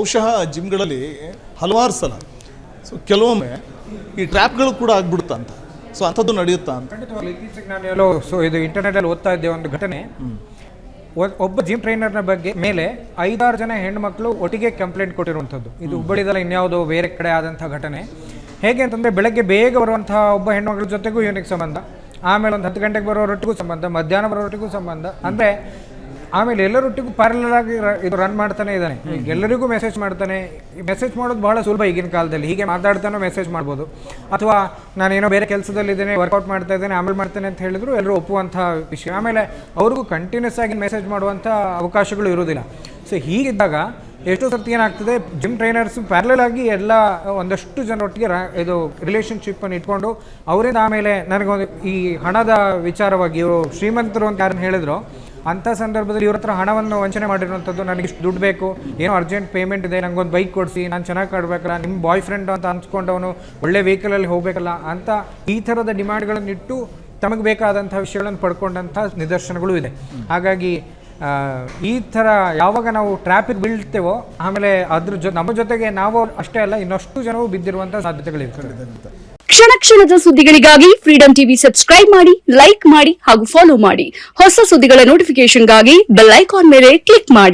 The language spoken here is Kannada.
ಬಹುಶಃ ಜಿಮ್ಗಳಲ್ಲಿ ಹಲವಾರು ಸಲ ಸೊ ಕೆಲವೊಮ್ಮೆ ಈ ಟ್ರ್ಯಾಪ್ಗಳು ಕೂಡ ಆಗ್ಬಿಡುತ್ತಾ ಅಂತ, ಸೊ ಅಂಥದ್ದು ನಡೆಯುತ್ತಾ ಅಂತ. ಖಂಡಿತವಾಗ್ಲೂ ಇತ್ತೀಚೆಗೆ ನಾನು ಎಲ್ಲೋ ಇದು ಇಂಟರ್ನೆಟಲ್ಲಿ ಓದ್ತಾ ಇದ್ದೆ ಒಂದು ಘಟನೆ. ಒಬ್ಬ ಜಿಮ್ ಟ್ರೈನರ್ನ ಬಗ್ಗೆ ಮೇಲೆ 5-6 ಜನ ಹೆಣ್ಮಕ್ಳು ಒಟ್ಟಿಗೆ ಕಂಪ್ಲೇಂಟ್ ಕೊಟ್ಟಿರುವಂಥದ್ದು. ಇದು ಹುಬ್ಬಳ್ಳಿದಲ್ಲ ಇನ್ಯಾವುದೋ ಬೇರೆ ಕಡೆ ಆದಂಥ ಘಟನೆ. ಹೇಗೆ ಅಂತಂದರೆ ಬೆಳಗ್ಗೆ ಬೇಗ ಬರುವಂಥ ಒಬ್ಬ ಹೆಣ್ಮಕ್ಳ ಜೊತೆಗೂ ಇವನಿಗೆ ಸಂಬಂಧ, ಆಮೇಲೆ ಒಂದು 10 ಗಂಟೆಗೆ ಬರೋರೊಟ್ಟಿಗೂ ಸಂಬಂಧ, ಮಧ್ಯಾಹ್ನ ಬರೋರೊಟ್ಟಿಗೂ ಸಂಬಂಧ, ಅಂದರೆ ಆಮೇಲೆ ಎಲ್ಲರೊಟ್ಟಿಗೂ ಪ್ಯಾರಲಲ್ ಆಗಿ ಇದು ರನ್ ಮಾಡ್ತಾನೆ ಇದ್ದಾನೆ. ಎಲ್ಲರಿಗೂ ಮೆಸೇಜ್ ಮಾಡ್ತಾನೆ. ಮೆಸೇಜ್ ಮಾಡೋದು ಬಹಳ ಸುಲಭ ಈಗಿನ ಕಾಲದಲ್ಲಿ. ಹೀಗೆ ಮಾತಾಡ್ತಾನೋ ಮೆಸೇಜ್ ಮಾಡ್ಬೋದು, ಅಥವಾ ನಾನೇನೋ ಬೇರೆ ಕೆಲಸದಲ್ಲಿದ್ದೇನೆ, ವರ್ಕೌಟ್ ಮಾಡ್ತಾ ಇದ್ದೇನೆ, ಆಮೇಲೆ ಮಾಡ್ತೇನೆ ಅಂತ ಹೇಳಿದ್ರು ಎಲ್ಲರೂ ಒಪ್ಪುವಂಥ ವಿಷಯ. ಆಮೇಲೆ ಅವ್ರಿಗೂ ಕಂಟಿನ್ಯೂಸ್ ಆಗಿ ಮೆಸೇಜ್ ಮಾಡುವಂಥ ಅವಕಾಶಗಳು ಇರೋದಿಲ್ಲ. ಸೊ ಹೀಗಿದ್ದಾಗ ಎಷ್ಟೋ ಸರ್ತಿ ಏನಾಗ್ತದೆ, ಜಿಮ್ ಟ್ರೈನರ್ಸ್ ಪ್ಯಾರಲಲ್ ಆಗಿ ಎಲ್ಲ ಒಂದಷ್ಟು ಜನರೊಟ್ಟಿಗೆ ಇದು ರಿಲೇಷನ್ಶಿಪ್ಪನ್ನು ಇಟ್ಕೊಂಡು ಅವರಿಂದ ಆಮೇಲೆ ನನಗೊಂದು ಈ ಹಣದ ವಿಚಾರವಾಗಿ ಇವರು ಶ್ರೀಮಂತರು ಅಂತ ಯಾರನ್ನು ಹೇಳಿದ್ರು, ಅಂಥ ಸಂದರ್ಭದಲ್ಲಿ ಇವ್ರ ಹತ್ರ ಹಣವನ್ನು ವಂಚನೆ ಮಾಡಿರುವಂಥದ್ದು. ನನಗೆ ಇಷ್ಟು ದುಡ್ಡು ಬೇಕು, ಏನೋ ಅರ್ಜೆಂಟ್ ಪೇಮೆಂಟ್ ಇದೆ, ನನಗೊಂದು ಬೈಕ್ ಕೊಡಿಸಿ, ನಾನು ಚೆನ್ನಾಗಿ ಕಾಡಬೇಕಲ್ಲ, ನಿಮ್ಮ ಬಾಯ್ ಫ್ರೆಂಡ್ ಅಂತ ಅನ್ಸ್ಕೊಂಡವನು ಒಳ್ಳೆ ವೆಹಿಕಲಲ್ಲಿ ಹೋಗಬೇಕಲ್ಲ ಅಂತ ಈ ಥರದ ಡಿಮ್ಯಾಂಡ್ಗಳನ್ನಿಟ್ಟು ತಮಗೆ ಬೇಕಾದಂಥ ವಿಷಯಗಳನ್ನು ಪಡ್ಕೊಂಡಂಥ ನಿದರ್ಶನಗಳು ಇದೆ. ಹಾಗಾಗಿ ಈ ಥರ ಯಾವಾಗ ನಾವು ಟ್ರಾಫಿಕ್ ಬೀಳ್ತೇವೋ ಆಮೇಲೆ ಅದ್ರ ನಮ್ಮ ಜೊತೆಗೆ ನಾವು ಅಷ್ಟೇ ಅಲ್ಲ ಇನ್ನಷ್ಟು ಜನವು ಬಿದ್ದಿರುವಂಥ ಸಾಧ್ಯತೆಗಳಿರ್ತದೆ. ಕ್ಷಣ ಕ್ಷಣದ ಸುದ್ದಿಗಳಿಗಾಗಿ ಫ್ರೀಡಂ ಟಿವಿ ಸಬ್ಸ್ಕ್ರೈಬ್ ಮಾಡಿ, ಲೈಕ್ ಮಾಡಿ ಹಾಗೂ ಫಾಲೋ ಮಾಡಿ. ಹೊಸ ಸುದ್ದಿಗಳ ನೋಟಿಫಿಕೇಶನ್ಗಾಗಿ ಬೆಲ್ ಐಕಾನ್ ಮೇಲೆ ಕ್ಲಿಕ್ ಮಾಡಿ.